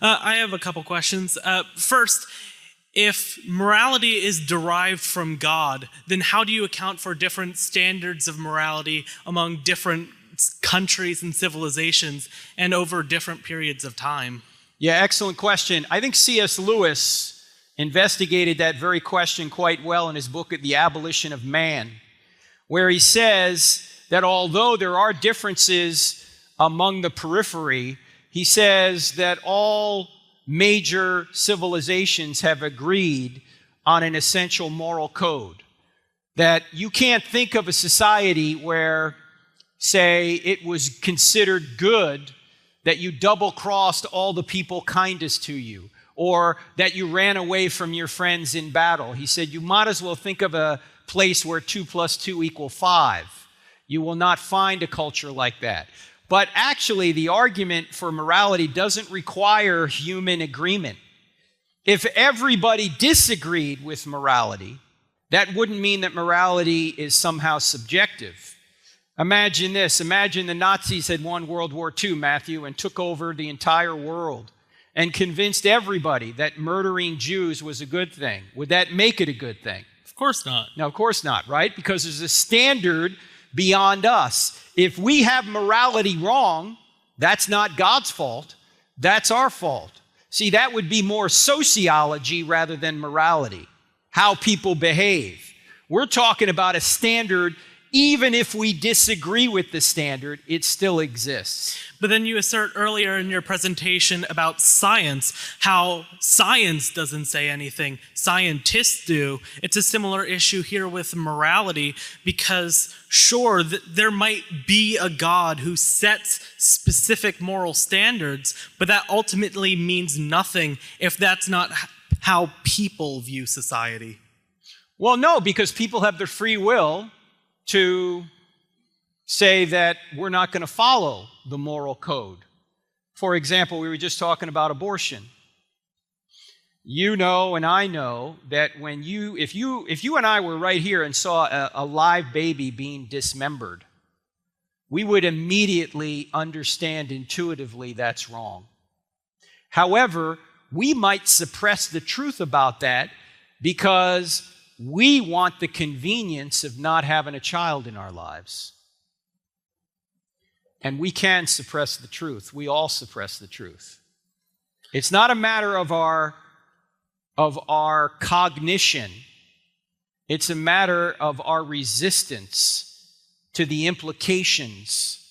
I have a couple questions. First, if morality is derived from God, then how do you account for different standards of morality among different countries and civilizations and over different periods of time? Yeah, excellent question. I think C.S. Lewis investigated that very question quite well in his book, The Abolition of Man, where he says that although there are differences among the periphery, he says that all major civilizations have agreed on an essential moral code. That you can't think of a society where, say, it was considered good that you double-crossed all the people kindest to you, or that you ran away from your friends in battle. He said you might as well think of a place where 2 + 2 = 5. You will not find a culture like that. But actually, the argument for morality doesn't require human agreement. If everybody disagreed with morality, that wouldn't mean that morality is somehow subjective. Imagine this. Imagine the Nazis had won World War II, Matthew, and took over the entire world and convinced everybody that murdering Jews was a good thing. Would that make it a good thing? Of course not. No, of course not, right? Because there's a standard beyond us. If we have morality wrong, that's not God's fault. That's our fault. See, that would be more sociology rather than morality, how people behave. We're talking about a standard. Even if we disagree with the standard, it still exists. But then you assert earlier in your presentation about science, how science doesn't say anything, scientists do. It's a similar issue here with morality because, sure, there might be a God who sets specific moral standards, but that ultimately means nothing if that's not how people view society. Well, no, because people have their free will to say that we're not going to follow the moral code. For example, we were just talking about abortion. You know and I know that if you and I were right here and saw a live baby being dismembered, we would immediately understand intuitively that's wrong. However, we might suppress the truth about that because we want the convenience of not having a child in our lives. And we can suppress the truth. We all suppress the truth. It's not a matter of our cognition. It's a matter of our resistance to the implications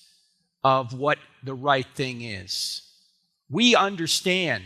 of what the right thing is. We understand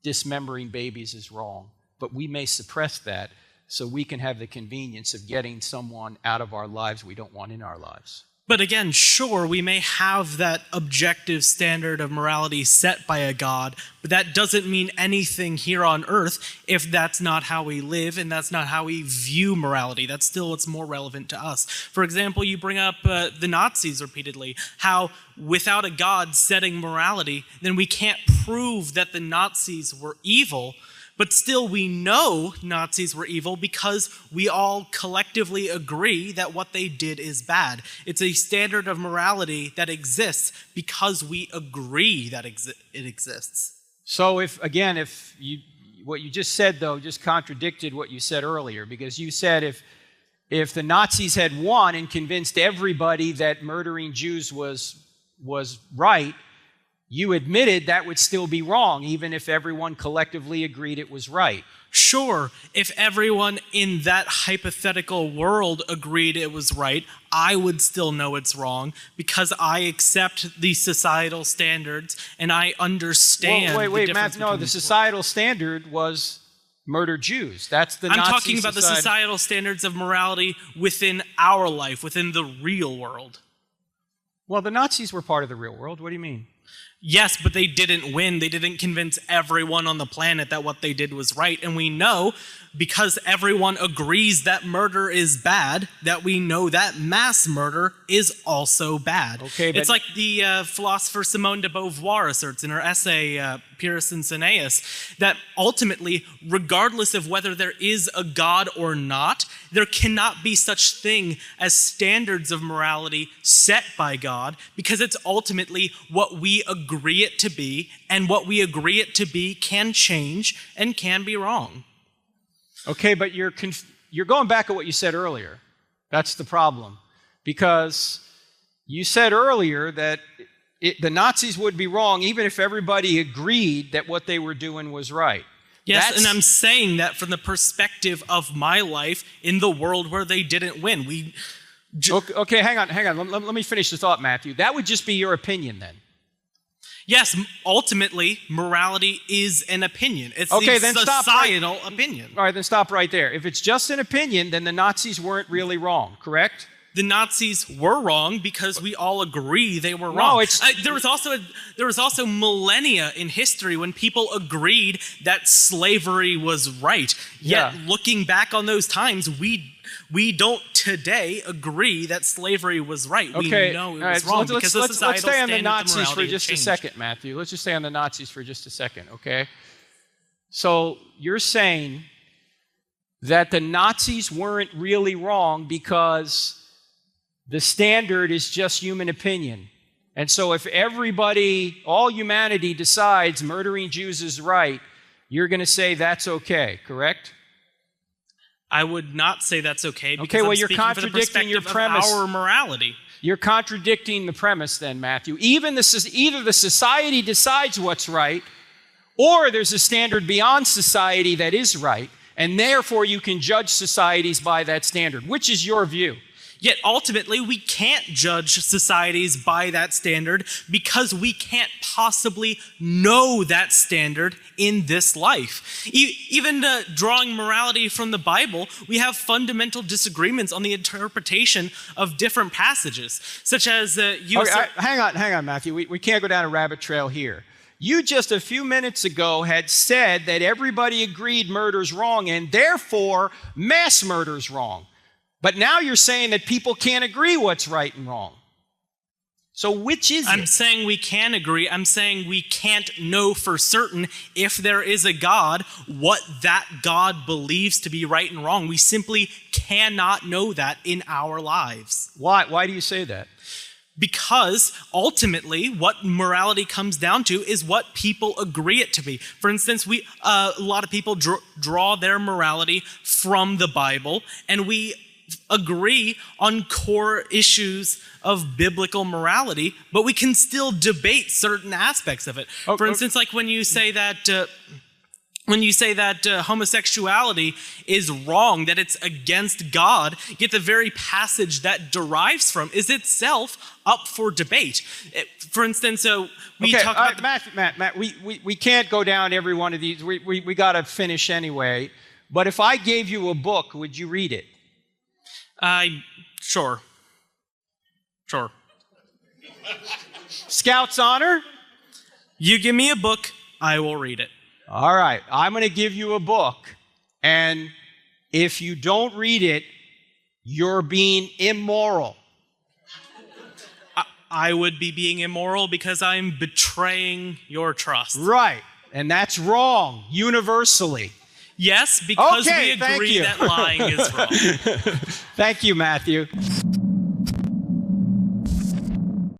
dismembering babies is wrong, but we may suppress that so we can have the convenience of getting someone out of our lives we don't want in our lives. But again, sure, we may have that objective standard of morality set by a God, but that doesn't mean anything here on earth if that's not how we live and that's not how we view morality. That's still what's more relevant to us. For example, you bring up the Nazis repeatedly, how without a God setting morality, then we can't prove that the Nazis were evil. But still, we know Nazis were evil because we all collectively agree that what they did is bad. It's a standard of morality that exists because we agree that it exists. So what you just said, though, just contradicted what you said earlier, because you said if the Nazis had won and convinced everybody that murdering Jews was right, you admitted that would still be wrong, even if everyone collectively agreed it was right. Sure, if everyone in that hypothetical world agreed it was right, I would still know it's wrong because I accept the societal standards and I understand Wait, Matt, no, the societal standard was murder Jews. That's the Nazi I'm talking about the societal standards of morality within our life, within the real world. Well, the Nazis were part of the real world. What do you mean? Yes, but they didn't win. They didn't convince everyone on the planet that what they did was right. And we know because everyone agrees that murder is bad, that we know that mass murder is also bad. Okay, it's like the philosopher Simone de Beauvoir asserts in her essay, 𝗶 𝗶 that ultimately, regardless of whether there is a God or not, there cannot be such thing as standards of morality set by God, because it's ultimately what we agree it to be, and what we agree it to be can change and can be wrong. Okay, but you're going back to what you said earlier. That's the problem. Because you said earlier that the Nazis would be wrong even if everybody agreed that what they were doing was right. Yes, and I'm saying that from the perspective of my life in the world where they didn't win. Okay, hang on. Let me finish the thought, Matthew. That would just be your opinion then. Yes, ultimately, morality is an opinion. It's okay, the societal opinion. All right, then stop right there. If it's just an opinion, then the Nazis weren't really wrong, correct? The Nazis were wrong because we all agree they were wrong. There was also millennia in history when people agreed that slavery was right. Yet, looking back on those times, we don't today agree that slavery was right. Okay. We know it was wrong because the societal let's stay on the standard Nazis for just a changed. second, Matthew. Let's just stay on the Nazis for just a second, okay? So you're saying that the Nazis weren't really wrong because the standard is just human opinion. And so if everybody, all humanity decides murdering Jews is right, you're going to say that's okay, correct? I would not say that's okay because okay, well, I'm you're speaking for the contradicting your perspective premise. of our morality. You're contradicting the premise then, Matthew. Either the society decides what's right, or there's a standard beyond society that is right, and therefore you can judge societies by that standard. Which is your view? Yet ultimately, we can't judge societies by that standard because we can't possibly know that standard in this life. Even drawing morality from the Bible, we have fundamental disagreements on the interpretation of different passages, such as hang on, Matthew. We can't go down a rabbit trail here. You just a few minutes ago had said that everybody agreed murder's wrong, and therefore mass murder's wrong. But now you're saying that people can't agree what's right and wrong. So which is it? I'm saying we can agree. I'm saying we can't know for certain if there is a God, what that God believes to be right and wrong. We simply cannot know that in our lives. Why? Why do you say that? Because ultimately, what morality comes down to is what people agree it to be. For instance, a lot of people draw their morality from the Bible, and we agree on core issues of biblical morality, but we can still debate certain aspects of it. For instance, like when you say that homosexuality is wrong, that it's against God, yet the very passage that derives from is itself up for debate. For instance, we talk about Matt, we can't go down every one of these. We got to finish anyway. But if I gave you a book, would you read it? Sure. Scout's honor? You give me a book, I will read it. All right, I'm going to give you a book, and if you don't read it, you're being immoral. I would be being immoral because I'm betraying your trust. Right, and that's wrong, universally. Yes, because okay, we agree that lying is wrong. Thank you, Matthew.